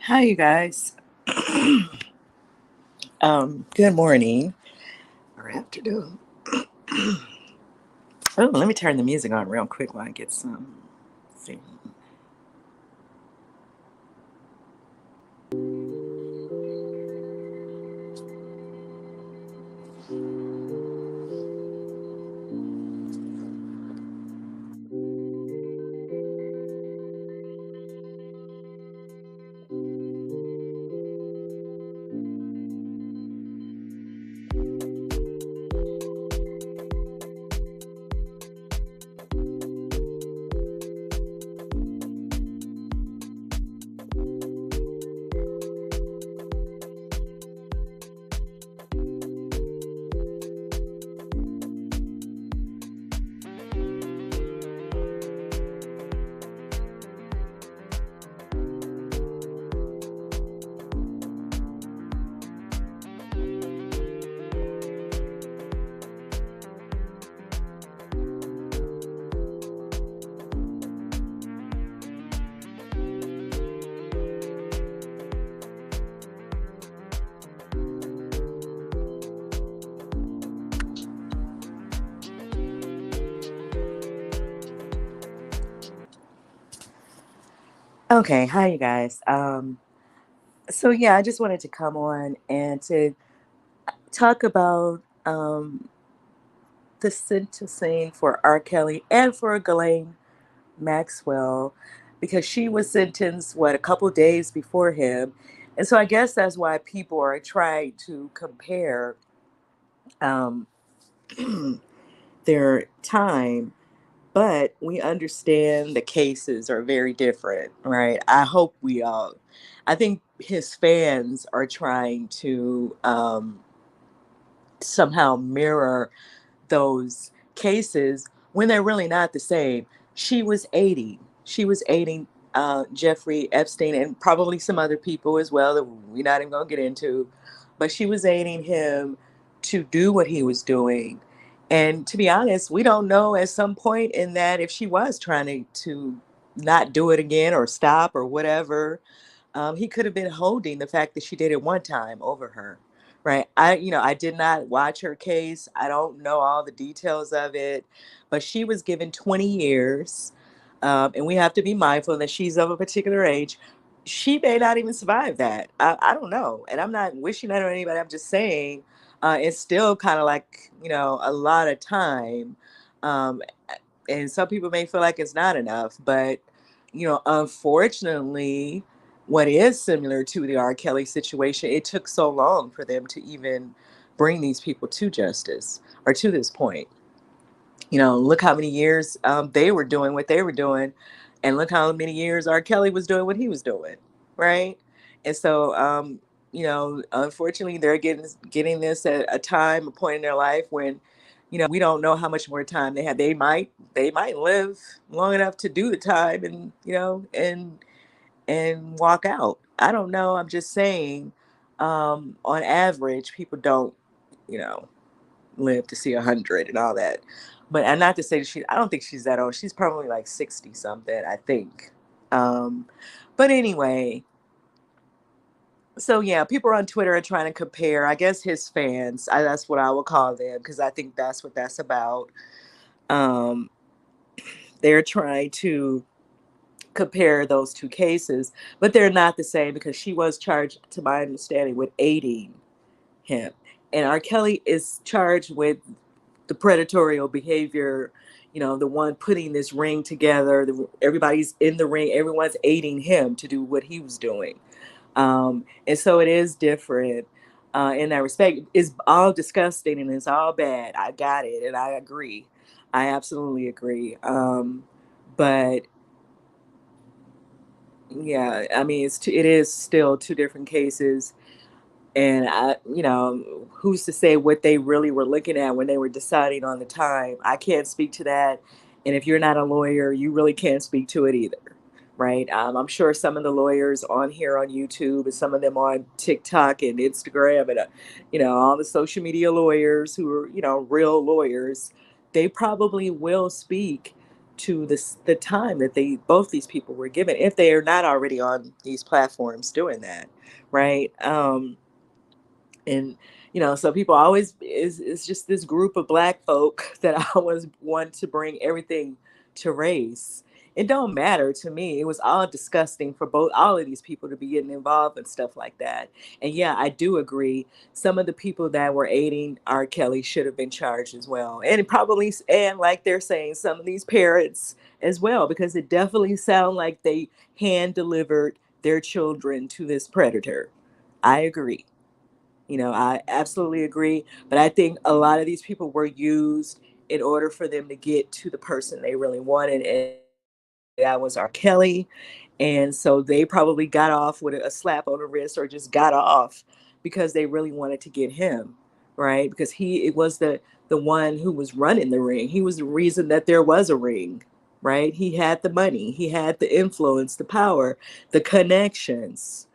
Hi, you guys. Good morning or afternoon. Oh, let me turn the music on real quick while I get some. See. Okay, hi, you guys. So yeah, I just wanted to come on and to talk about the sentencing for R. Kelly and for Ghislaine Maxwell because she was sentenced a couple days before him, and so I guess that's why people are trying to compare um, their time, but we understand the cases are very different, right? I think his fans are trying to somehow mirror those cases when they're really not the same. She was aiding Jeffrey Epstein and probably some other people as well that we're not even going to get into, but she was aiding him to do what he was doing. And to be honest, we don't know at some point in that if she was trying to not do it again or stop or whatever. He could have been holding the fact that she did it one time over her, right? I did not watch her case. I don't know all the details of it, but she was given 20 years. And we have to be mindful that she's of a particular age. She may not even survive that. I don't know. And I'm not wishing that on anybody. I'm just saying it's still kind of like, a lot of time. Um, and some people may feel like it's not enough, but, unfortunately, what is similar to the R. Kelly situation, it took so long for them to even bring these people to justice or to this point. Look how many years they were doing what they were doing, and look how many years R. Kelly was doing what he was doing, right? And so, unfortunately, they're getting this at a point in their life when, we don't know how much more time they have. They might live long enough to do the time, and walk out. I don't know. I'm just saying, on average, people don't, you know, live to see 100 and all that. But and not to say that I don't think she's that old. She's probably like 60 something, I think. Um, but anyway, so yeah, people on Twitter are trying to compare. I guess his fans. That's what I will call them because I think that's what that's about. Um, they're trying to compare those two cases, but they're not the same because she was charged, to my understanding, with aiding him. And R. Kelly is charged with the predatorial behavior, the one putting this ring together. Everybody's in the ring, everyone's aiding him to do what he was doing. And so it is different in that respect. It's all disgusting and it's all bad. I got it. And I agree. I absolutely agree. But yeah, I mean, it is still two different cases. And who's to say what they really were looking at when they were deciding on the time? I can't speak to that. And if you're not a lawyer, you really can't speak to it either. Right. I'm sure some of the lawyers on here on YouTube and some of them on TikTok and Instagram and, all the social media lawyers who are, real lawyers, they probably will speak to this the time that they both these people were given, if they are not already on these platforms doing that, right? And so people always is just this group of black folk that I always want to bring everything to race. It don't matter to me. It was all disgusting for both all of these people to be getting involved and stuff like that. And yeah, I do agree. Some of the people that were aiding R. Kelly should have been charged as well. And it probably, and like they're saying, some of these parents as well, because it definitely sound like they hand delivered their children to this predator. I agree. I absolutely agree. But I think a lot of these people were used in order for them to get to the person they really wanted. And that was R. Kelly. And so they probably got off with a slap on the wrist or just got off because they really wanted to get him, right? Because it was the one who was running the ring. He was the reason that there was a ring, right? He had the money, he had the influence, the power, the connections.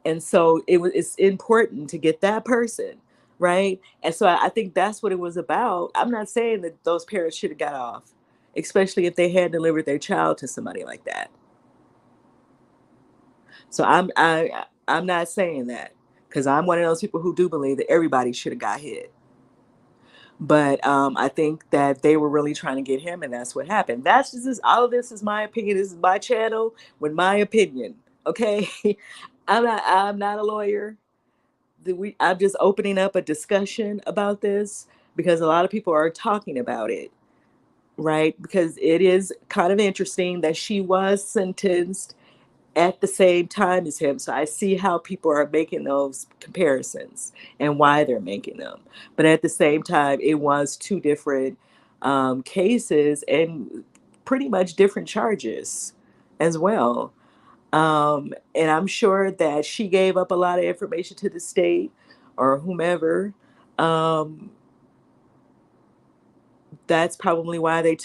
And so it's important to get that person, right? And so I think that's what it was about. I'm not saying that those parents should have got off, especially if they had delivered their child to somebody like that. So I'm not saying that, because I'm one of those people who do believe that everybody should have got hit. But I think that they were really trying to get him, and that's what happened. That's just all of this is my opinion. This is my channel with my opinion. Okay, I'm not a lawyer. I'm just opening up a discussion about this because a lot of people are talking about it, right? Because it is kind of interesting that she was sentenced at the same time as him. So I see how people are making those comparisons and why they're making them. But at the same time, it was two different cases and pretty much different charges as well. And I'm sure that she gave up a lot of information to the state or whomever. Um, that's probably why they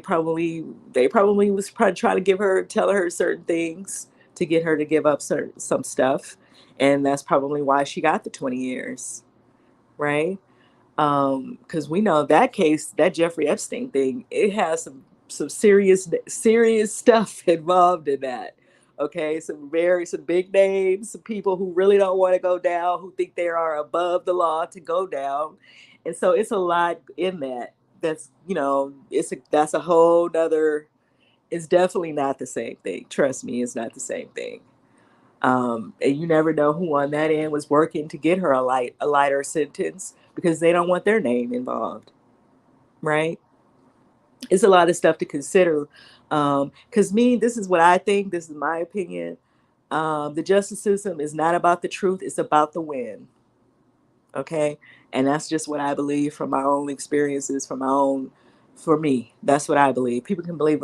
probably was probably trying to tell her certain things to get her to give up some stuff, and that's probably why she got the 20 years, right? Because we know that case, that Jeffrey Epstein thing, it has some serious stuff involved in that. Okay, some big names, some people who really don't want to go down, who think they are above the law to go down, and so it's a lot in that. That's a whole nother. It's definitely not the same thing. Trust me, it's not the same thing. And you never know who on that end was working to get her a lighter sentence because they don't want their name involved, right? It's a lot of stuff to consider. Because this is what I think. This is my opinion. The justice system is not about the truth. It's about the win. Okay, and that's just what I believe from my own experiences, for me, that's what I believe. People can believe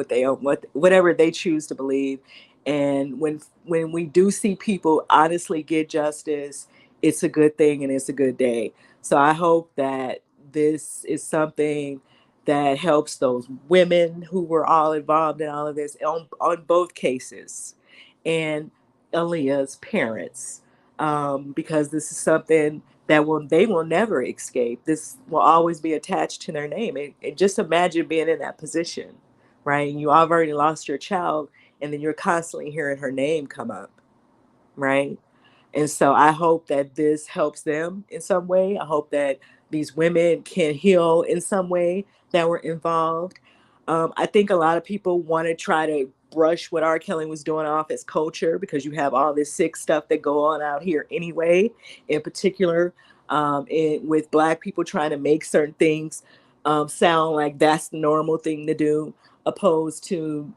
whatever they choose to believe. And when we do see people honestly get justice, it's a good thing and it's a good day. So I hope that this is something that helps those women who were all involved in all of this on both cases, and Aaliyah's parents, because this is something that they will never escape. This will always be attached to their name. And just imagine being in that position, right? And you already lost your child, and then you're constantly hearing her name come up, right? And so I hope that this helps them in some way. I hope that these women can heal in some way that were involved. I think a lot of people want to try to brush what R. Kelly was doing off as culture, because you have all this sick stuff that go on out here anyway, in particular, with Black people trying to make certain things sound like that's the normal thing to do, opposed to,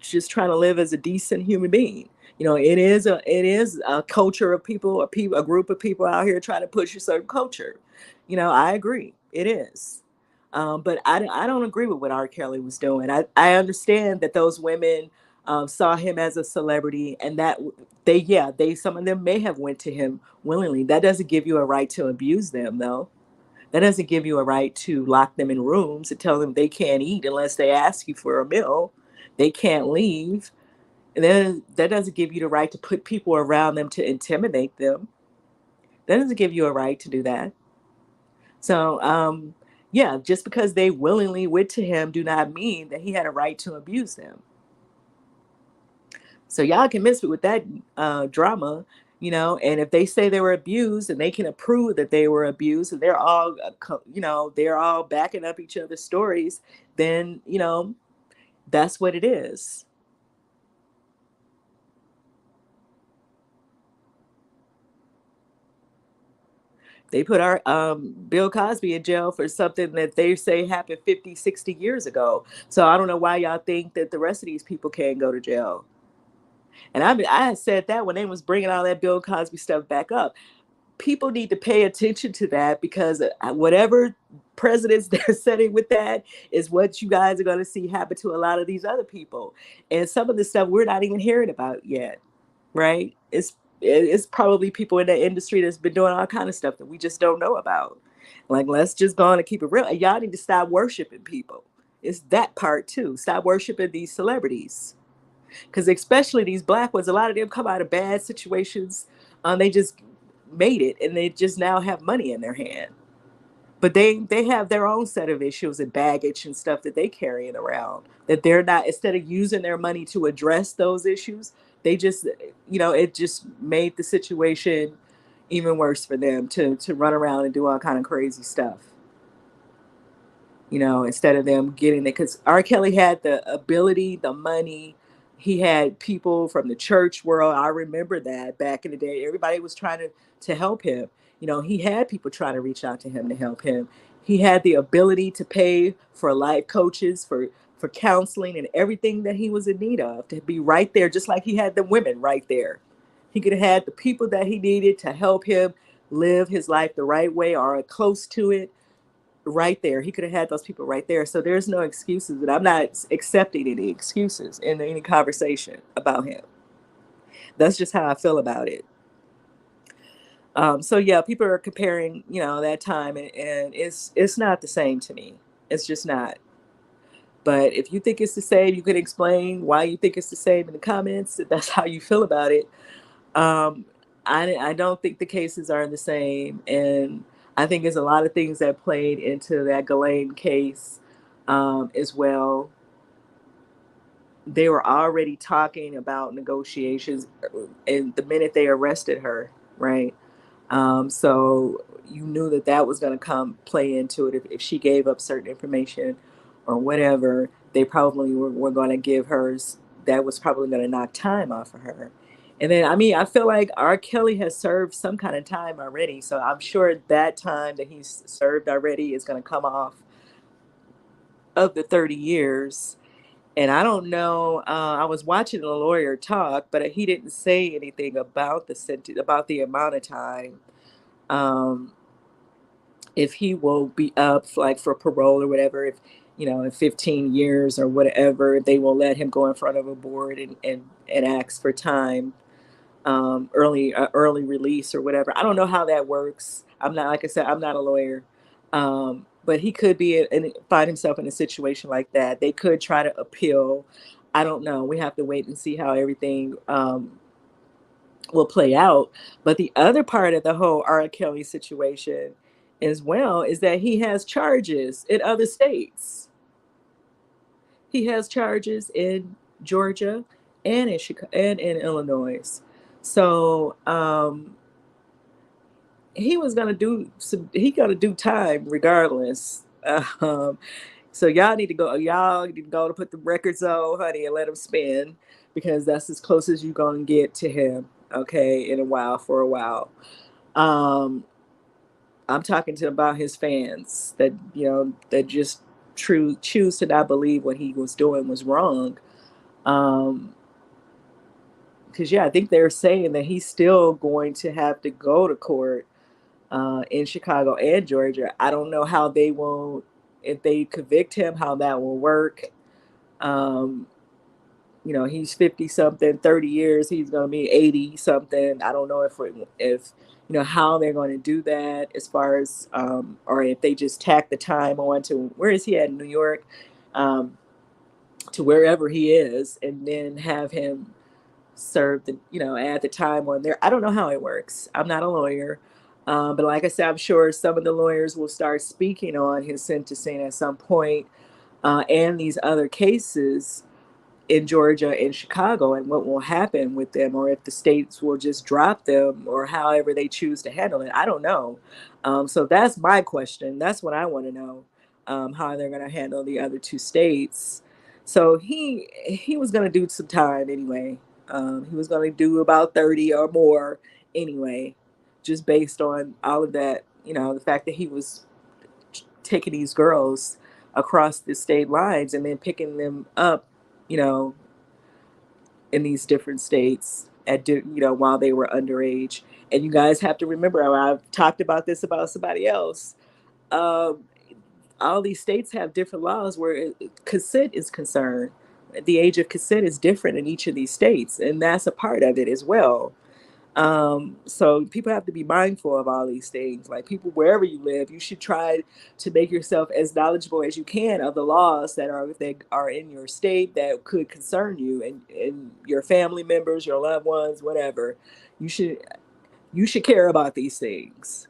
just trying to live as a decent human being. It is a culture of people, a group of people out here trying to push a certain culture. I agree, it is. But I don't agree with what R. Kelly was doing. I understand that those women saw him as a celebrity, and that some of them may have went to him willingly. That doesn't give you a right to abuse them, though. That doesn't give you a right to lock them in rooms and tell them they can't eat unless they ask you for a meal. They can't leave. And then that doesn't give you the right to put people around them to intimidate them. That doesn't give you a right to do that. So, Yeah, just because they willingly went to him do not mean that he had a right to abuse them. So y'all can miss it with that drama, and if they say they were abused and they can prove that they were abused and they're all, they're all backing up each other's stories, then, that's what it is. They put our Bill Cosby in jail for something that they say happened 50, 60 years ago. So I don't know why y'all think that the rest of these people can't go to jail. And I had said that when they was bringing all that Bill Cosby stuff back up. People need to pay attention to that, because whatever presidents they're setting with that is what you guys are going to see happen to a lot of these other people. And some of the stuff we're not even hearing about yet, right? It's probably people in that industry that's been doing all kind of stuff that we just don't know about. Like, let's just go on and keep it real. And y'all need to stop worshiping people. It's that part too. Stop worshiping these celebrities, because especially these black ones, a lot of them come out of bad situations. They just made it, and they just now have money in their hand, but they have their own set of issues and baggage and stuff that they carrying around, that they're not, instead of using their money to address those issues, they just, it just made the situation even worse for them to run around and do all kind of crazy stuff, instead of them getting it. Because R. Kelly had the ability, the money. He had people from the church world. I remember that back in the day. Everybody was trying to help him. He had people trying to reach out to him to help him. He had the ability to pay for life coaches, for counseling and everything that he was in need of, to be right there, just like he had the women right there. He could have had the people that he needed to help him live his life the right way or close to it right there. He could have had those people right there. So there's no excuses, and I'm not accepting any excuses in any conversation about him. That's just how I feel about it. So yeah, people are comparing, that time, and it's not the same to me. It's just not. But if you think it's the same, you can explain why you think it's the same in the comments. If that's how you feel about it. Um, I don't think the cases are the same, and I think there's a lot of things that played into that Ghislaine case as well. They were already talking about negotiations, and the minute they arrested her, right? So you knew that that was going to come play into it. If she gave up certain information or whatever, they probably were going to give hers. That was probably going to knock time off of her. And then, I mean, I feel like R. Kelly has served some kind of time already. So I'm sure that time that he's served already is going to come off of the 30 years. And I don't know. I was watching a lawyer talk, but he didn't say anything about the sentence, about the amount of time. Um, if he will be up like for parole or whatever, if in 15 years or whatever, they will let him go in front of a board and ask for time, early release or whatever. I don't know how that works. I'm not, like I said, I'm not a lawyer. But he could be and find himself in a situation like that. They could try to appeal. I don't know. We have to wait and see how everything will play out. But the other part of the whole R. Kelly situation as well is that he has charges in other states. He has charges in Georgia and in Chicago and in Illinois. So he gonna do time regardless. So y'all need to go to put the records on, honey, and let him spin, because that's as close as you're gonna get to him, okay, in a while, for a while. Um, I'm talking to about his fans that that just choose to not believe what he was doing was wrong. Um, because yeah, I think they're saying that he's still going to have to go to court in Chicago and Georgia. I don't know how they will, if they convict him, how that will work. Um, he's 50 something, 30 years, he's going to be 80 something. I don't know if how they're going to do that, as far as, or if they just tack the time on to, where is he at, in New York, um, to wherever he is, and then have him serve the, add the time on there. I don't know how it works. I'm not a lawyer. But like I said, I'm sure some of the lawyers will start speaking on his sentencing at some point, and these other cases in Georgia and Chicago, and what will happen with them, or if the states will just drop them, or however they choose to handle it. I don't know. So that's my question. That's what I want to know, how they're going to handle the other two states. So he was going to do some time anyway. He was going to do about 30 or more anyway, just based on all of that. The fact that he was taking these girls across the state lines and then picking them up, you know, in these different states while they were underage. And you guys have to remember, I've talked about this about somebody else. Um, all these states have different laws where consent is concerned. The age of consent is different in each of these states, and that's a part of it as well. So people have to be mindful of all these things. Like, people, wherever you live, you should try to make yourself as knowledgeable as you can of the laws that are in your state that could concern you and your family members, your loved ones, whatever. You should you should care about these things.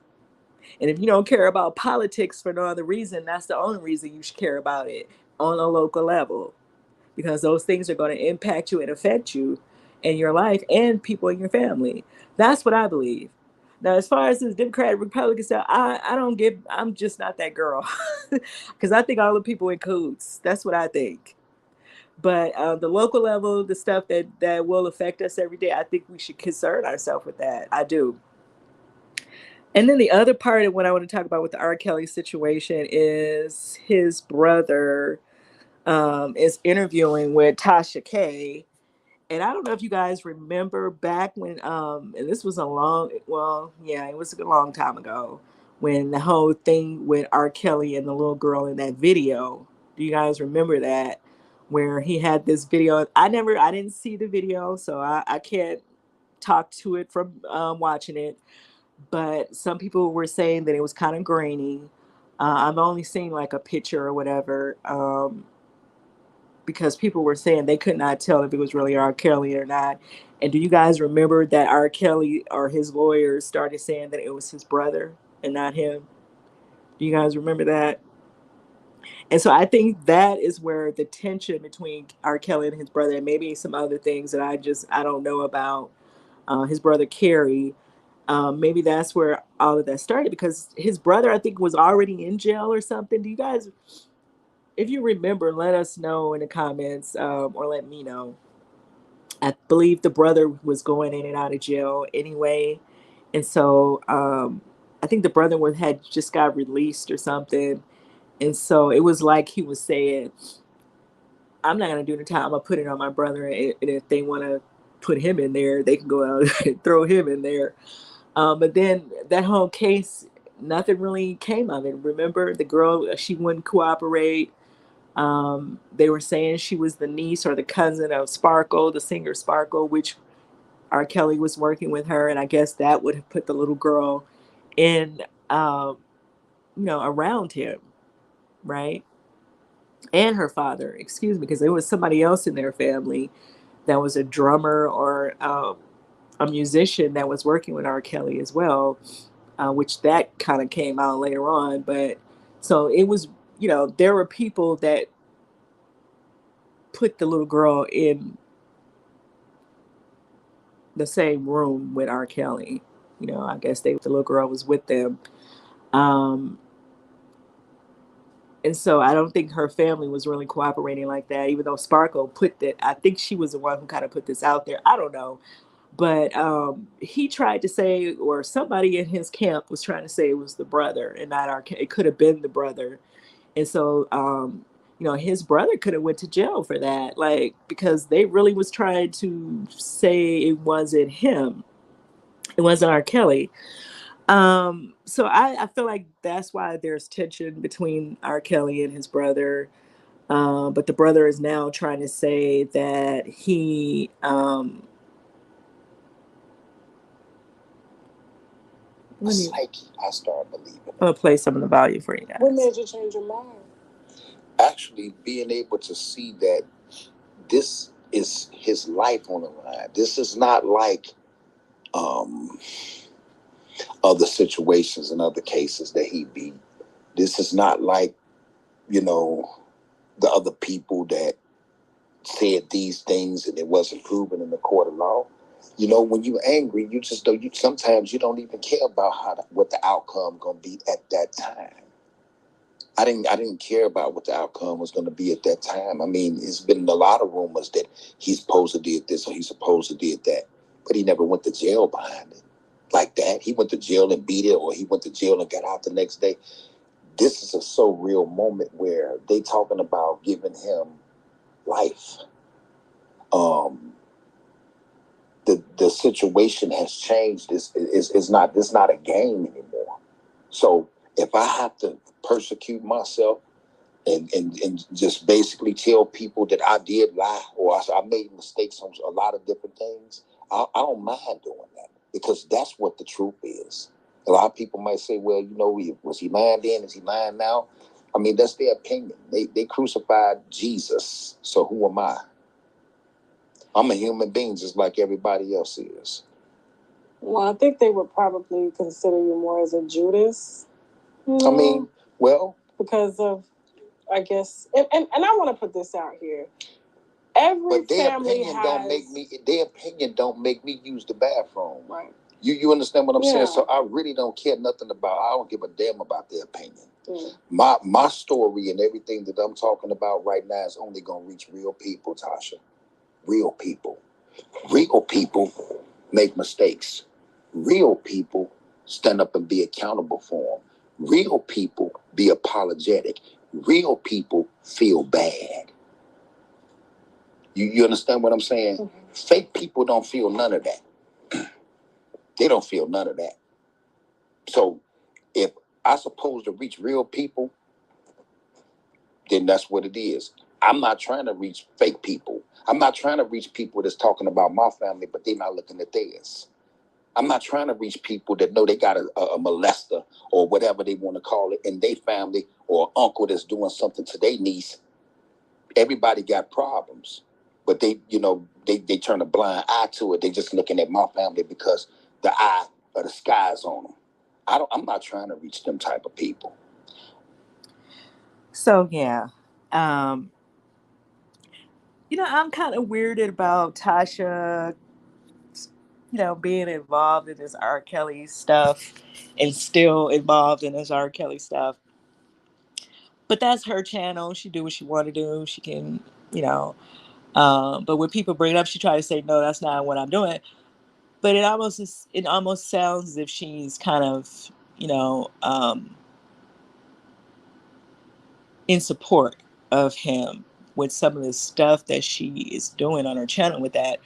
And if you don't care about politics for no other reason, that's the only reason you should care about it on a local level, because those things are going to impact you and affect you in your life and people in your family. That's what I believe. Now, as far as the Democratic Republican stuff, I don't get. I'm just not that girl, because I think all the people in cahoots. That's what I think. But the local level, the stuff that will affect us every day, I think we should concern ourselves with that. I do. And then the other part of what I want to talk about with the R. Kelly situation is his brother is interviewing with Tasha K. And I don't know if you guys remember back when, and this was yeah, it was a long time ago, when the whole thing with R. Kelly and the little girl in that video. Do you guys remember that? Where he had this video. I didn't see the video, so I can't talk to it from watching it. But some people were saying that it was kind of grainy. I've only seen like a picture or whatever. Because people were saying they could not tell if it was really R. Kelly or not. And do you guys remember that R. Kelly or his lawyers started saying that it was his brother and not him? Do you guys remember that? And so I think that is where the tension between R. Kelly and his brother, and maybe some other things that I don't know about, his brother Kerry. Maybe that's where all of that started, because his brother, I think, was already in jail or something. Do you guys, if you remember, let us know in the comments, or let me know. I believe the brother was going in and out of jail anyway. And so I think the brother had just got released or something. And so it was like he was saying, I'm not going to do the time. I'm going to put it on my brother. And if they want to put him in there, they can go out and throw him in there. But then that whole case, nothing really came of it. Remember, the girl, she wouldn't cooperate. They were saying she was the niece or the cousin of Sparkle, the singer Sparkle, which R. Kelly was working with her, and I guess that would have put the little girl in, around him, right? And her father, excuse me, because there was somebody else in their family that was a drummer or a musician that was working with R. Kelly as well, which that kind of came out later on. But so it was, there were people that put the little girl in the same room with R. Kelly. I guess the little girl was with them. Um, and so I don't think her family was really cooperating like that, even though Sparkle put that. I think she was the one who kind of put this out there. I don't know. But he tried to say, or somebody in his camp was trying to say it was the brother and not it could have been the brother. And so, his brother could have went to jail for that, like, because they really was trying to say it wasn't him. It wasn't R. Kelly. So I feel like that's why there's tension between R. Kelly and his brother. But the brother is now trying to say that let me, psyche, I start believing. I'm gonna play some of the volume for you guys. What made you change your mind? Actually, being able to see that this is his life on the line. This is not like other situations and other cases that he beat. This is not like, you know, the other people that said these things and it wasn't proven in the court of law. When you're angry, you just don't. You sometimes you don't even care about what the outcome gonna be at that time. I didn't care about what the outcome was going to be at that time. I mean, it's been a lot of rumors that he's supposed to did this or he's supposed to did that, but he never went to jail behind it like that. He went to jail and beat it, or he went to jail and got out the next day. This is a so real moment where they talking about giving him life. Um, the situation has changed. It's not a game anymore. So if I have to persecute myself and just basically tell people that I did lie or I made mistakes on a lot of different things, I don't mind doing that because that's what the truth is. A lot of people might say, well, was he lying then? Is he lying now? I mean, that's their opinion. They crucified Jesus. So who am I? I'm a human being just like everybody else is. Well, I think they would probably consider you more as a Judas. I mean, well, because of, I guess, and I want to put this out here. Every but their family opinion has... don't make me use the bathroom. Right. You understand what I'm saying? So I really don't care nothing about. I don't give a damn about their opinion. My story and everything that I'm talking about right now is only gonna reach real people, Tasha. Real people. Real people make mistakes. Real people stand up and be accountable for them. Real people be apologetic. Real people feel bad. You understand what I'm saying? Mm-hmm. Fake people don't feel none of that. They don't feel none of that. So if I supposed to reach real people, then that's what it is. I'm not trying to reach fake people. I'm not trying to reach people that's talking about my family, but they're not looking at theirs. I'm not trying to reach people that know they got a molester or whatever they want to call it in their family, or uncle that's doing something to their niece. Everybody got problems, but they turn a blind eye to it. They just looking at my family because the eye or the sky's on them. I'm not trying to reach them type of people. So yeah, um, I'm kind of weirded about Tasha, being involved in this R. Kelly stuff and still involved in this R. Kelly stuff. But that's her channel. She do what she want to do. She can, you know. But when people bring it up, she try to say, "No, that's not what I'm doing." But it almost sounds as if she's kind of, you know, um, in support of him with some of the stuff that she is doing on her channel with that.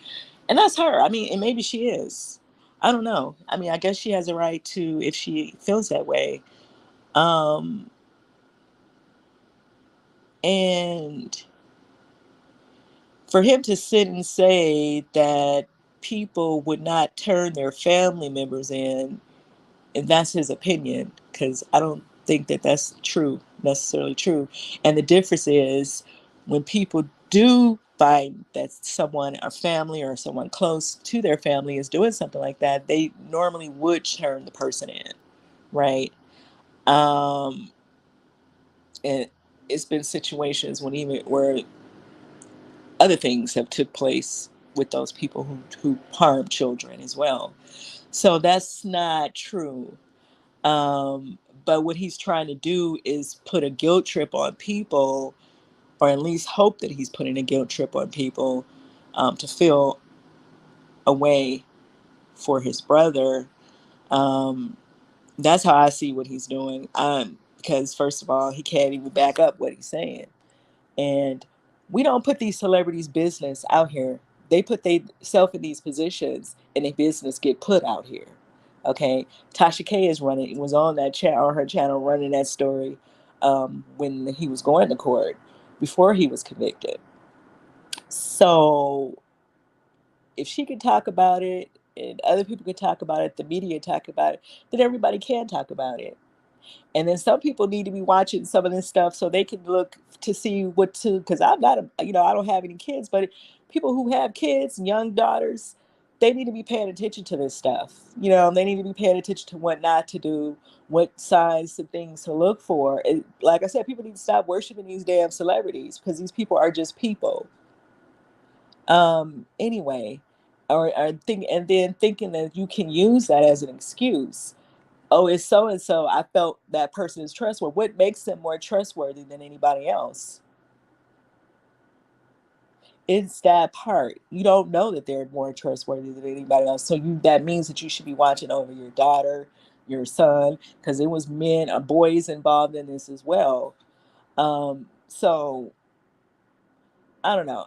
And that's her. I mean, and maybe she is. I don't know. I mean, I guess she has a right to if she feels that way. Um, and for him to sit and say that people would not turn their family members in, and that's his opinion, because I don't think that that's true, necessarily true. And the difference is when people do find that someone, a family or someone close to their family is doing something like that, they normally would turn the person in, right? Um, and it's been situations when even where other things have took place with those people who harm children as well. So that's not true. But what he's trying to do is put a guilt trip on people, or at least hope that he's putting a guilt trip on people, to feel a way for his brother. Um, that's how I see what he's doing. Because first of all, he can't even back up what he's saying. And we don't put these celebrities' business out here. They put themselves in these positions, and their business get put out here. Okay, Tasha K was on that channel, on her channel, running that story when he was going to court before he was convicted. So if she can talk about it, and other people can talk about it, the media talk about it, then everybody can talk about it. And then some people need to be watching some of this stuff so they can look to see what to, because I'm not, I don't have any kids, but people who have kids and young daughters, they need to be paying attention to this stuff. You know, they need to be paying attention to what not to do, what signs and things to look for. And like I said, people need to stop worshiping these damn celebrities because these people are just people. Anyway, or think and then thinking that you can use that as an excuse. Oh, it's so and so. I felt that person is trustworthy. What makes them more trustworthy than anybody else? It's that part. You don't know that they're more trustworthy than anybody else. So that means that you should be watching over your daughter, your son, because it was men or boys involved in this as well. So I don't know.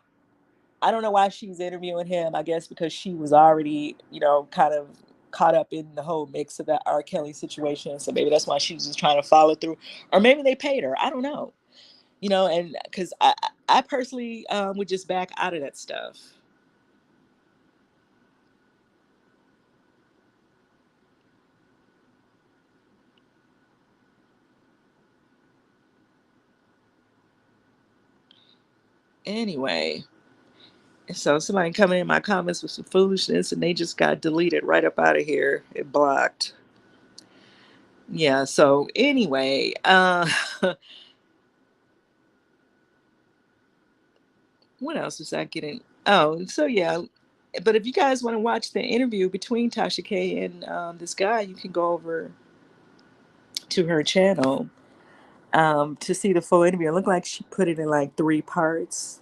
I don't know why she's interviewing him. I guess because she was already, kind of caught up in the whole mix of that R. Kelly situation. So maybe that's why she's just trying to follow through. Or maybe they paid her. I don't know. And because I personally would just back out of that stuff. Anyway, so somebody coming in my comments with some foolishness and they just got deleted right up out of here. It blocked. Yeah, so anyway, what else was I getting? Oh, so yeah. But if you guys want to watch the interview between Tasha K and this guy, you can go over to her channel to see the full interview. It looked like she put it in like 3 parts.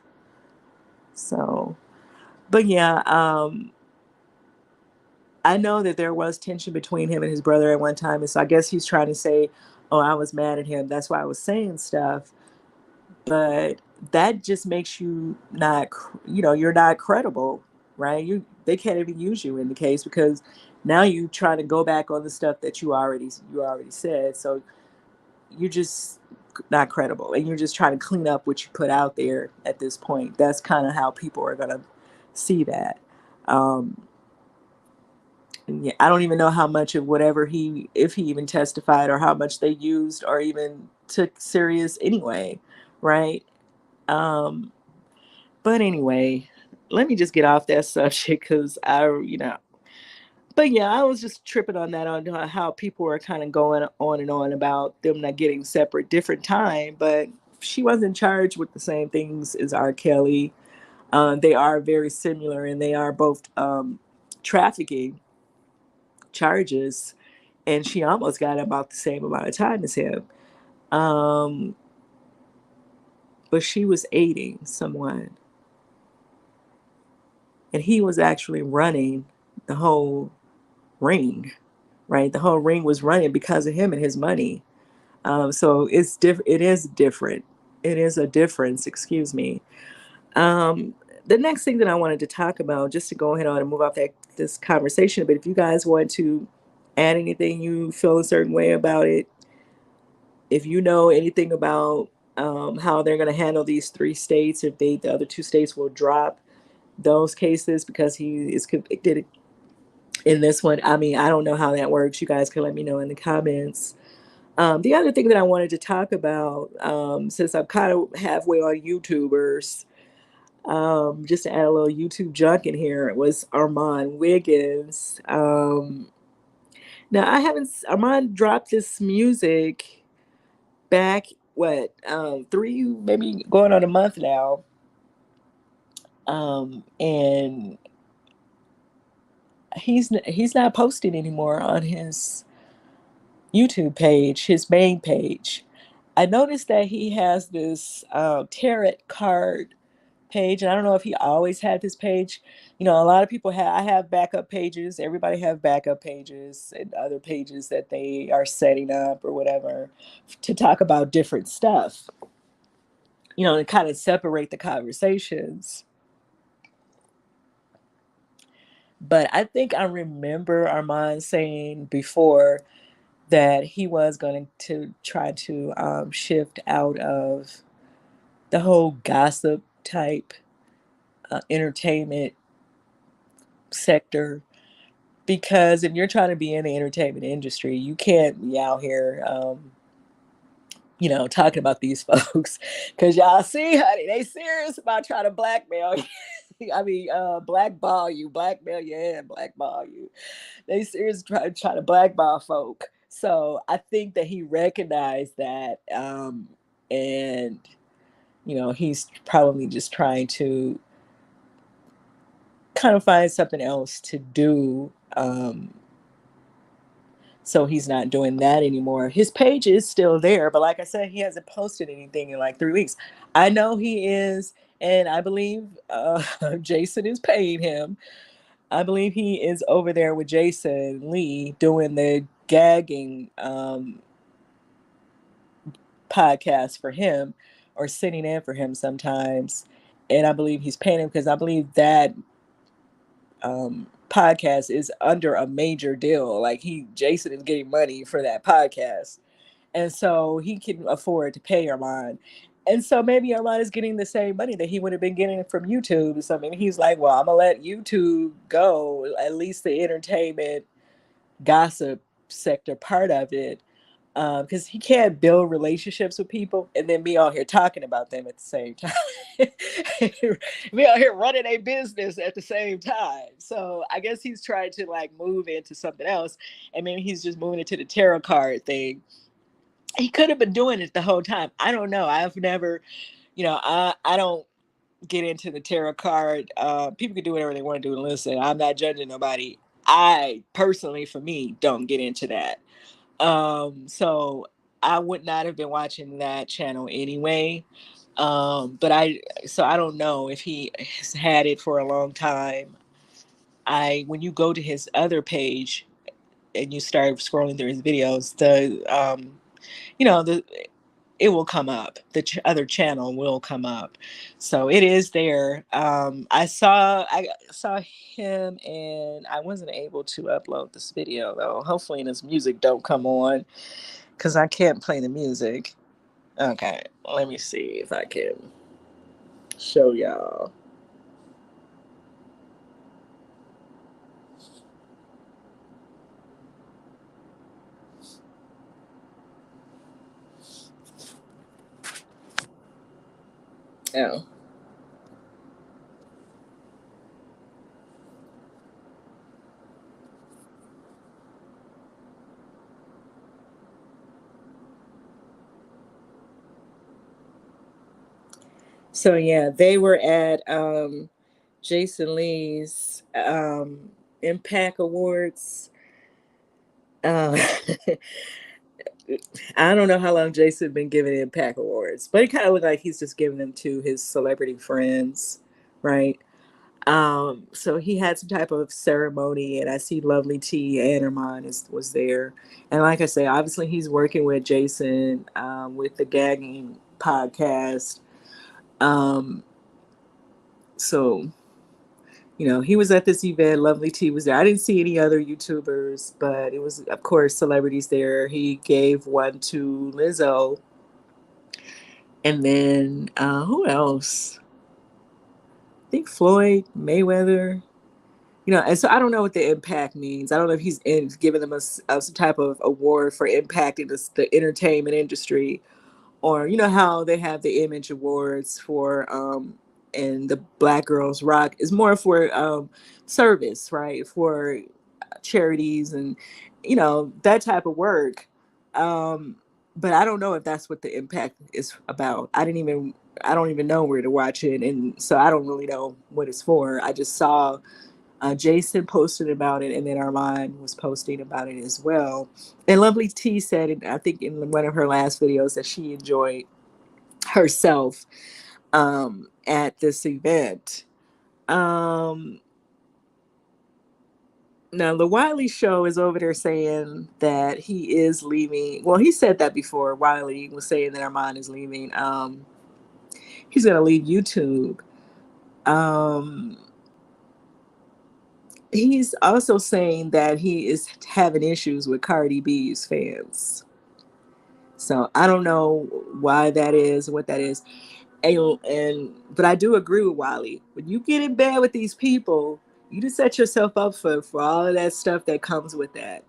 So, but yeah, I know that there was tension between him and his brother at one time. And so I guess he's trying to say, oh, I was mad at him. That's why I was saying stuff. But that just makes you not, you're not credible, right? They can't even use you in the case because now you try to go back on the stuff that you already said. So you're just not credible, and you're just trying to clean up what you put out there at this point. That's kind of how people are gonna see that. Um, yeah, I don't even know how much of whatever if he even testified, or how much they used or even took serious anyway, right? Um, but anyway, let me just get off that subject because But yeah, I was just tripping on that, on how people were kind of going on and on about them not getting separate, different time. But she wasn't charged with the same things as R. Kelly. They are very similar, and they are both trafficking charges. And she almost got about the same amount of time as him. Um, but she was aiding someone, and he was actually running the whole ring. Right, the whole ring was running because of him and his money. So it's different. It is different. It is a difference. Excuse me. Um, the next thing that I wanted to talk about, just to go ahead on and move off this conversation, but if you guys want to add anything you feel a certain way about it, if you know anything about how they're going to handle these 3 states, if the other 2 states will drop those cases because he is convicted in this one. I mean, I don't know how that works. You guys can let me know in the comments. The other thing that I wanted to talk about, since I'm kind of halfway on YouTubers, just to add a little YouTube junk in here, was Armon Wiggins. Now, I haven't, Armon dropped this music back, maybe going on a month now. And he's not posting anymore on his YouTube page, his main page. I noticed that he has this tarot card page, and I don't know if he always had this page. A lot of people have. I have backup pages. Everybody have backup pages and other pages that they are setting up or whatever to talk about different stuff. To kind of separate the conversations. But I think I remember Armand saying before that he was going to try to shift out of the whole gossip type entertainment sector, because if you're trying to be in the entertainment industry, you can't be out here talking about these folks, because y'all see, honey, they serious about trying to blackmail you. I mean, blackball you, blackmail you, and blackball you. They seriously try to blackball folk. So I think that he recognized that, and he's probably just trying to kind of find something else to do. So he's not doing that anymore. His page is still there, but like I said, he hasn't posted anything in like 3 weeks. I know he is, and I believe Jason is paying him. I believe he is over there with Jason Lee doing the gagging podcast for him, or sitting in for him sometimes. And I believe he's paying him because I believe that podcast is under a major deal. Like Jason is getting money for that podcast, and so he can afford to pay Armon. And so maybe Armon is getting the same money that he would have been getting from YouTube. So maybe he's like, well, I'm gonna let YouTube go, at least the entertainment gossip sector part of it, because he can't build relationships with people and then be out here talking about them at the same time. Be out here running a business at the same time. So I guess he's trying to like move into something else, and maybe he's just moving into the tarot card thing. He could have been doing it the whole time. I don't know. I've never, I don't get into the tarot card. People can do whatever they want to do. And listen, I'm not judging nobody. I personally, for me, don't get into that. So I would not have been watching that channel anyway. So I don't know if he has had it for a long time. When you go to his other page and you start scrolling through his videos, the it will come up. The other channel will come up, so it is there. I saw him, and I wasn't able to upload this video though. Hopefully, this music don't come on because I can't play the music. Okay, let me see if I can show y'all. Oh. So yeah, they were at Jason Lee's Impact Awards. Uh, I don't know how long Jason been giving Impact Awards, but it kind of looked like he's just giving them to his celebrity friends, right? So he had some type of ceremony, and I see Lovely T and Armon was there, and like I say, obviously he's working with Jason with the gagging podcast. Um, so he was at this event. Lovely T was there. I didn't see any other YouTubers, but it was, of course, celebrities there. He gave one to Lizzo. And then who else? I think Floyd Mayweather. And so I don't know what the impact means. I don't know if he's giving them some type of award for impacting the entertainment industry, or how they have the image awards for and the Black Girls Rock is more for service, right, for charities and that type of work. But I don't know if that's what the impact is about. I don't even know where to watch it, and so I don't really know what it's for. I just saw Jason posted about it, and then Armon was posting about it as well. And Lovely T said, I think in one of her last videos, that she enjoyed herself at this event. Now, the Wiley show is over there saying that he is leaving. Well, he said that before. Wiley was saying that Armon is leaving. He's going to leave YouTube. Um, he's also saying that he is having issues with Cardi B's fans. So I don't know why that is, what that is. But I do agree with Wiley. When you get in bed with these people, you just set yourself up for all of that stuff that comes with that.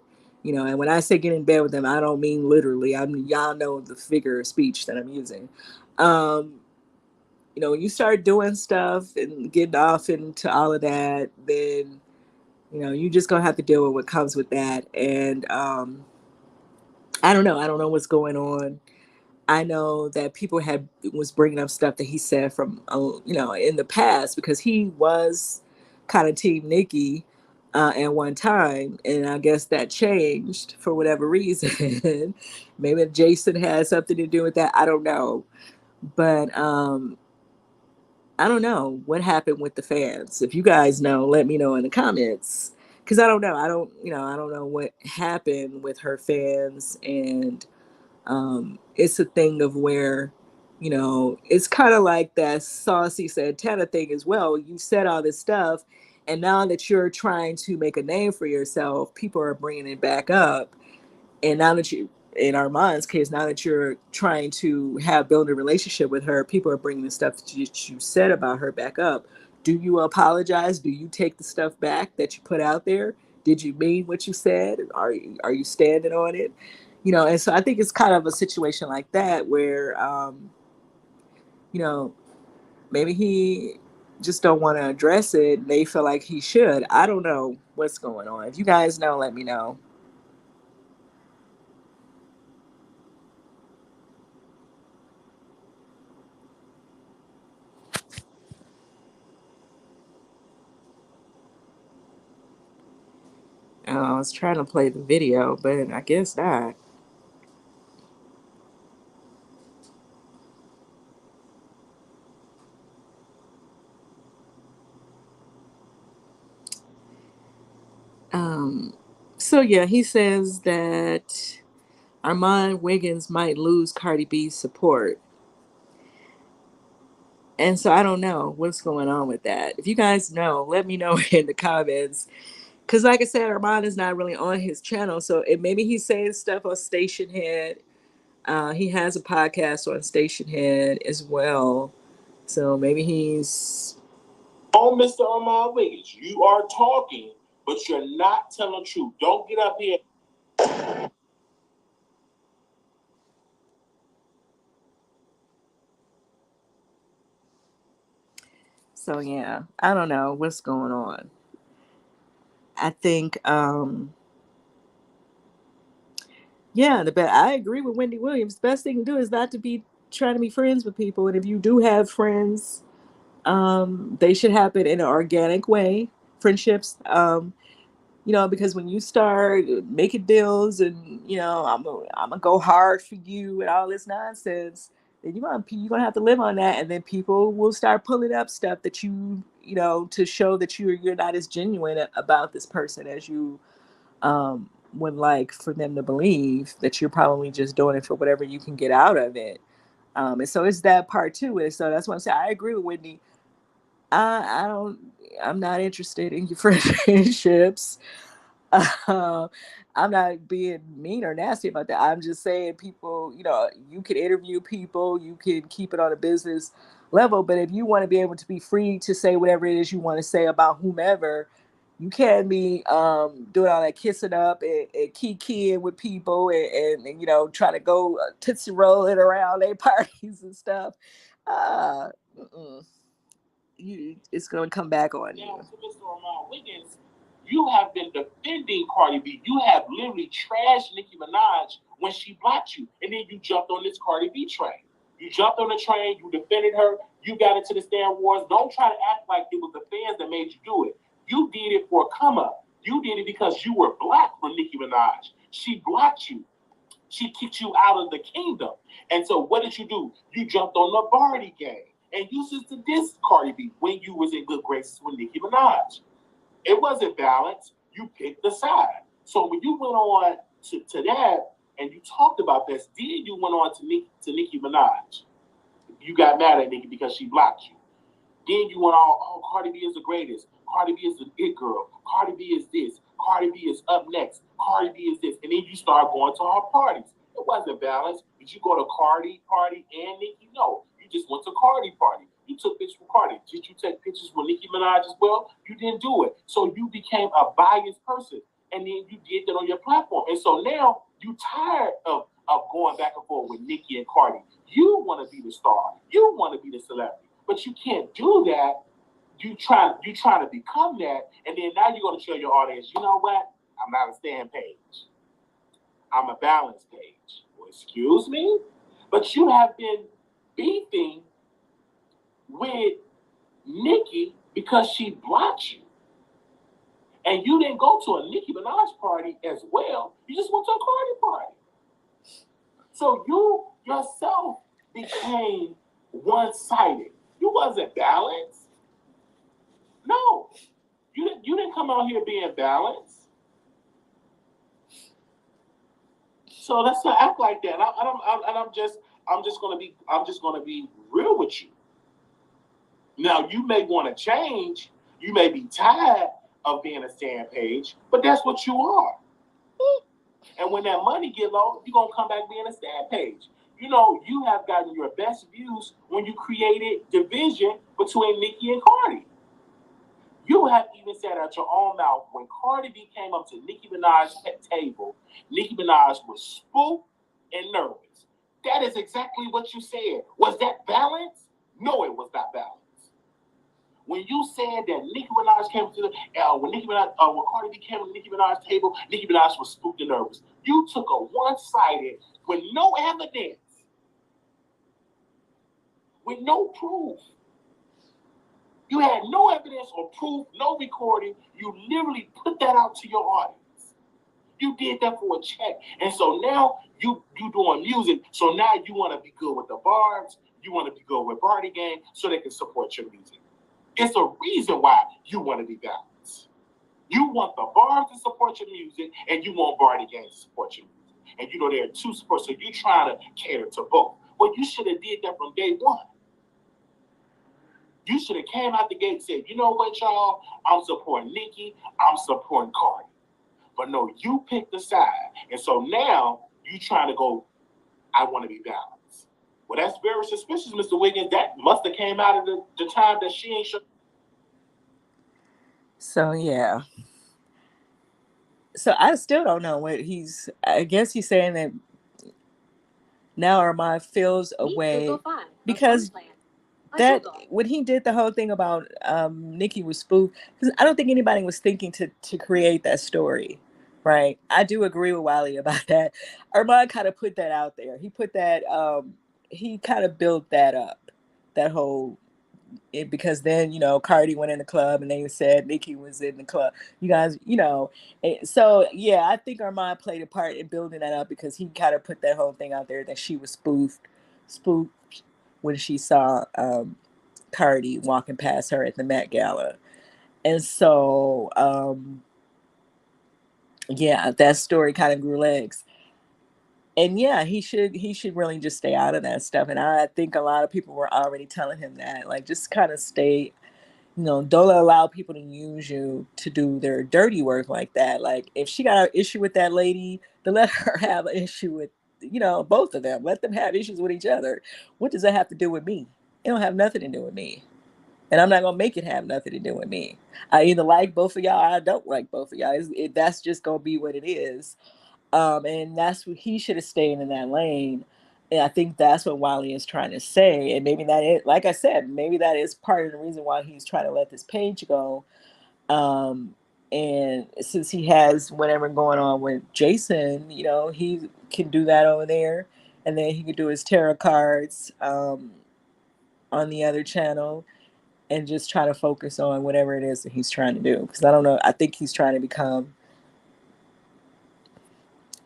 And when I say get in bed with them, I don't mean literally. I mean, y'all know the figure of speech that I'm using. Um, when you start doing stuff and getting off into all of that, then you just gonna have to deal with what comes with that. And I don't know. I don't know what's going on. I know that people had was bringing up stuff that he said from in the past, because he was kind of Team Nikki at one time, and I guess that changed for whatever reason. Maybe Jason had something to do with that. I don't know, but I don't know what happened with the fans. If you guys know, let me know in the comments, because I don't know. I don't know what happened with her fans. And it's a thing of where, it's kind of like that Saucy Santana thing as well. You said all this stuff, and now that you're trying to make a name for yourself, people are bringing it back up. And now that you, in Armand's case, now that you're trying to build a relationship with her, people are bringing the stuff that you said about her back up. Do you apologize? Do you take the stuff back that you put out there? Did you mean what you said? Are you standing on it? And so I think it's kind of a situation like that where, you know, maybe he just don't want to address it. And they feel like he should. I don't know what's going on. If you guys know, let me know. I was trying to play the video, but I guess not. Um, so yeah, he says that Armon Wiggins might lose Cardi B's support. And so I don't know what's going on with that. If you guys know, let me know in the comments. Because like I said, Armon is not really on his channel. So maybe he's saying stuff on Station Head. He has a podcast on Station Head as well. So maybe he's... Oh, Mr. Armon Wiggins, you are talking, but you're not telling the truth. Don't get up here. So yeah, I don't know what's going on. I think yeah, I agree with Wendy Williams. The best thing to do is not to be trying to be friends with people. And if you do have friends, they should happen in an organic way. Friendships, because when you start making deals and I'm gonna go hard for you and all this nonsense, then you're gonna have to live on that, and then people will start pulling up stuff that to show that you're not as genuine about this person as you would like for them to believe, that you're probably just doing it for whatever you can get out of it. And so it's that part to it. So that's what I'm saying. I agree with Wendy. I don't. I'm not interested in your friendships. Uh, I'm not being mean or nasty about that. I'm just saying, people, you can interview people, you can keep it on a business level, but if you want to be able to be free to say whatever it is you want to say about whomever, you can't be doing all that kissing up and kikiing with people and trying to go tootsie rolling around their parties and stuff. Uh, it's going to come back on you. Now, to Mr. Armon Wiggins, you have been defending Cardi B. You have literally trashed Nicki Minaj when she blocked you, and then you jumped on this Cardi B train. You jumped on the train, you defended her, you got into the stand wars. Don't try to act like it was the fans that made you do it. You did it for a come up. You did it because you were black for Nicki Minaj. She blocked you. She kicked you out of the kingdom. And so what did you do? You jumped on the Barty game and used to diss Cardi B when you was in good graces with Nicki Minaj. It wasn't balanced. You picked the side. So when you went on to that and you talked about this, then you went on to Nicki Minaj. You got mad at Nicki because she blocked you. Then you went on, oh, Cardi B is the greatest. Cardi B is the it girl. Cardi B is this. Cardi B is up next. Cardi B is this. And then you start going to our parties. It wasn't balanced. Did you go to Cardi party and Nicki? No. You just went to Cardi party. You took pictures with Cardi. Did you take pictures with Nicki Minaj as well? You didn't do it. So you became a biased person. And then you did that on your platform. And so now you tired of going back and forth with Nicki and Cardi. You want to be the star. You want to be the celebrity. But you can't do that. You try to become that, and then now you're going to show your audience, you know what? I'm not a stand page. I'm a balance page. Well, excuse me, but you have been beefing with Nikki because she blocked you, and you didn't go to a Nicki Minaj party as well. You just went to a Cardi party. So you yourself became one-sided. You wasn't balanced. No, you didn't come out here being balanced. So let's not act like that. I'm just gonna be real with you. Now you may want to change. You may be tired of being a stand page, but that's what you are. And when that money get low, you're gonna come back being a stand page. You know, you have gotten your best views when you created division between Nicki and Cardi. You have even said out your own mouth when Cardi B came up to Nicki Minaj's table, Nicki Minaj was spooked and nervous. That is exactly what you said. Was that balance? No, it was not balance. When you said that Nicki Minaj came to the when Cardi B came to Nicki Minaj's table, Nicki Minaj was spooked and nervous. You took a one-sided with no evidence, with no proof. You had no evidence or proof, no recording. You literally put that out to your audience. You did that for a check. And so now you doing music. So now you want to be good with the Barbs. You want to be good with Barty Gang so they can support your music. It's a reason why you want to be balanced. You want the Barbs to support your music and you want Barty Gang to support your music. And you know there are two supports, so you're trying to cater to both. Well, you should have did that from day one. You should have came out the gate and said, you know what, y'all? I'm supporting Nicki. I'm supporting Cardi. But no, you picked a side. And so now you trying to go, I want to be balanced. Well, that's very suspicious, Mr. Wiggins. That must have came out of the time that she ain't sure. So yeah. So I still don't know what I guess he's saying that now Armand feels a way because that when he did the whole thing about Nikki was spooked, because I don't think anybody was thinking to create that story, right? I do agree with Wiley about that. Armand kind of put that out there. He put that he kind of built that up, that whole because then Cardi went in the club and they said Nikki was in the club. You guys, so yeah, I think Armand played a part in building that up because he kind of put that whole thing out there that she was spooked when she saw Cardi walking past her at the Met Gala, and so yeah, that story kind of grew legs. And yeah, he should really just stay out of that stuff. And I think a lot of people were already telling him that, like, just kind of stay. Don't allow people to use you to do their dirty work like that. Like, if she got an issue with that lady, then let her have an issue with, both of them. Let them have issues with each other. What does that have to do with me? It don't have nothing to do with me. And I'm not gonna make it have nothing to do with me. I either like both of y'all or I don't like both of y'all. That's just gonna be what it is. And that's what he should have stayed in that lane. And I think that's what Wiley is trying to say. And maybe that is, like I said, maybe that is part of the reason why he's trying to let this page go. And since he has whatever going on with Jason, he can do that over there. And then he could do his tarot cards on the other channel and just try to focus on whatever it is that he's trying to do. Because I don't know, I think he's trying to become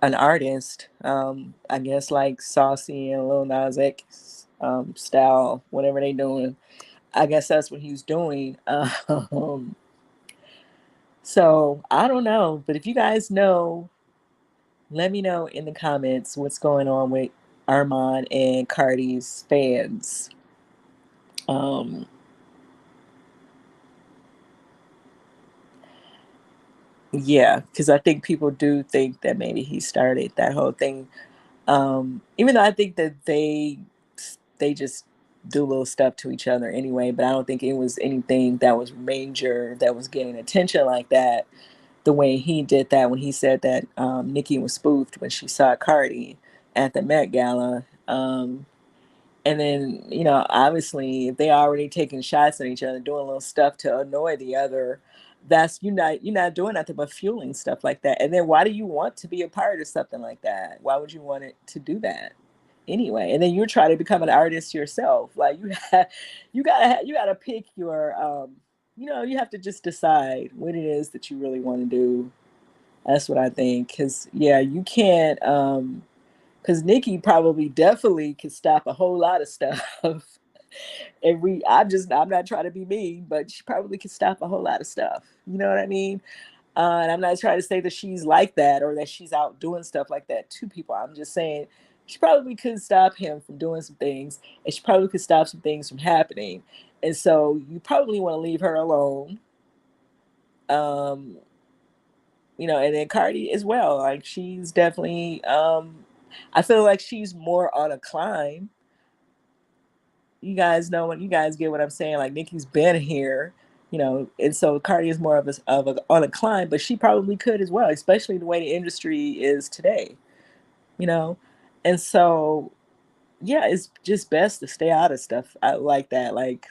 an artist, I guess like Saucy and Lil Nas X style, whatever they doing. I guess that's what he's doing. So I don't know, but if you guys know, let me know in the comments what's going on with Armon and Cardi's fans. Um, yeah, because I think people do think that maybe he started that whole thing. Even though I think that they just do little stuff to each other anyway, but I don't think it was anything that was major that was getting attention like that. The way he did that when he said that Nikki was spoofed when she saw Cardi at the Met Gala. And then, obviously, if they already taking shots at each other, doing little stuff to annoy the other, that's you're not doing nothing but fueling stuff like that. And then why do you want to be a part of something like that? Why would you want it to do that anyway? And then you're trying to become an artist yourself. Like you gotta pick your you have to just decide what it is that you really want to do. That's what I think. Cause yeah, you can't because Nikki probably definitely could stop a whole lot of stuff. And I'm not trying to be mean, but she probably could stop a whole lot of stuff. You know what I mean? And I'm not trying to say that she's like that or that she's out doing stuff like that to people. I'm just saying she probably could stop him from doing some things, and she probably could stop some things from happening. And so you probably want to leave her alone. Um, and then Cardi as well. Like she's definitely I feel like she's more on a climb. You guys know what you guys get what I'm saying. Like Nikki's been here, and so Cardi is more of a on a climb, but she probably could as well, especially the way the industry is today, you know. And so yeah, it's just best to stay out of stuff like that. Like,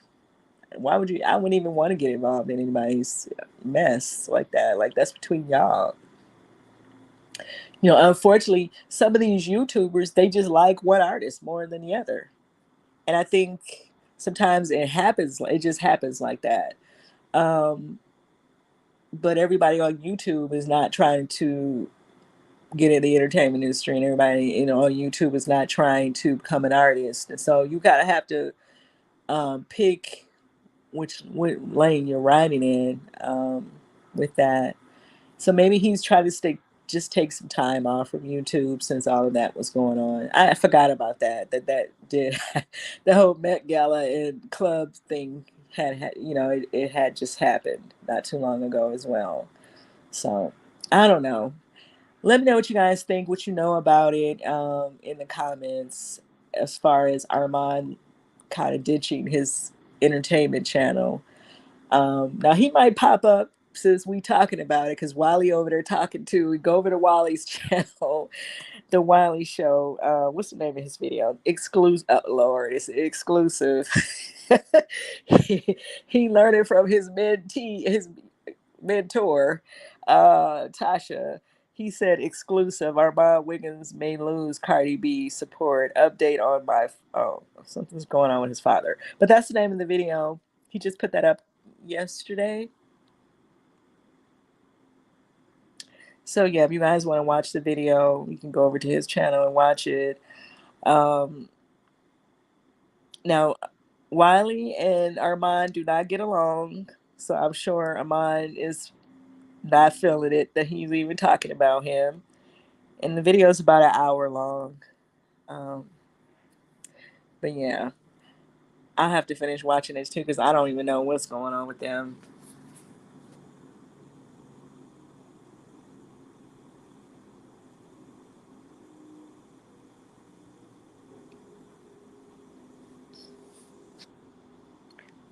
why would you? I wouldn't even want to get involved in anybody's mess like that. Like that's between y'all. Unfortunately, some of these YouTubers they just like one artist more than the other, and I think sometimes it happens. It just happens like that. Um, but everybody on YouTube is not trying to get in the entertainment industry, and everybody on YouTube is not trying to become an artist. And so you gotta have to pick which lane you're riding in with that. So maybe he's trying to just take some time off from YouTube since all of that was going on. I forgot about that did the whole Met Gala and club thing it had just happened not too long ago as well. So I don't know. Let me know what you guys think, what you know about it in the comments as far as Armon kind of ditching his entertainment channel. Now he might pop up since we talking about it because Wally over there talking too. We go over to Wally's channel, the Wiley Show. What's the name of his video? Exclusive. Oh, Lord, it's exclusive. he learned it from his mentee, his mentor, Tasha. He said exclusive. Armon Wiggins may lose Cardi B support. Update on my something's going on with his father. But that's the name of the video. He just put that up yesterday. So yeah, if you guys want to watch the video, you can go over to his channel and watch it. Um, Now, Wiley and Armon do not get along, so I'm sure Armon is not feeling it that he's even talking about him. And the video is about an hour long. Um, but yeah, I'll have to finish watching this too because I don't even know what's going on with them.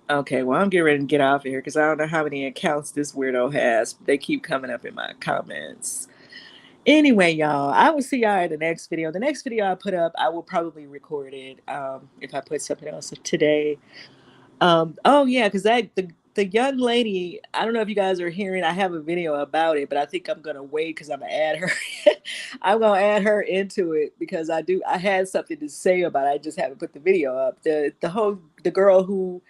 Okay, well, I'm getting ready to get off of here because I don't know how many accounts this weirdo has. They keep coming up in my comments. Anyway, y'all, I will see y'all in the next video. The next video I put up, I will probably record it if I put something else up today. Oh yeah, because the young lady, I don't know if you guys are hearing. I have a video about it, but I think I'm gonna wait because I'm gonna add her. I'm gonna add her into it because I had something to say about it. I just haven't put the video up. The girl who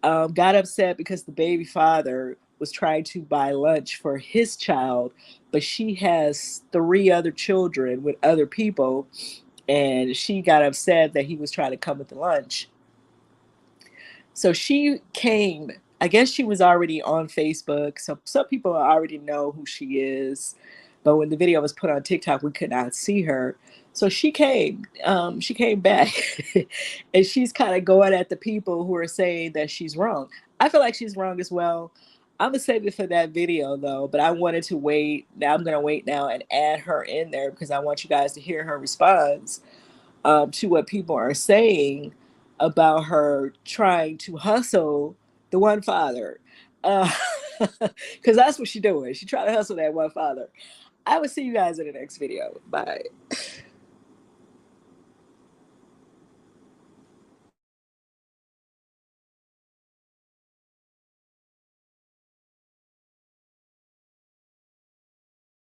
got upset because the baby father was trying to buy lunch for his child, but she has three other children with other people, and she got upset that he was trying to come with the lunch. So she came, I guess she was already on Facebook. So some people already know who she is. But when the video was put on TikTok, we could not see her. So she came back and she's kind of going at the people who are saying that she's wrong. I feel like she's wrong as well. I'm gonna save it for that video though, but I wanted to wait. Now I'm gonna wait now and add her in there because I want you guys to hear her response to what people are saying about her trying to hustle the one father. Because that's what she's doing. She trying to hustle that one father. I will see you guys in the next video. Bye.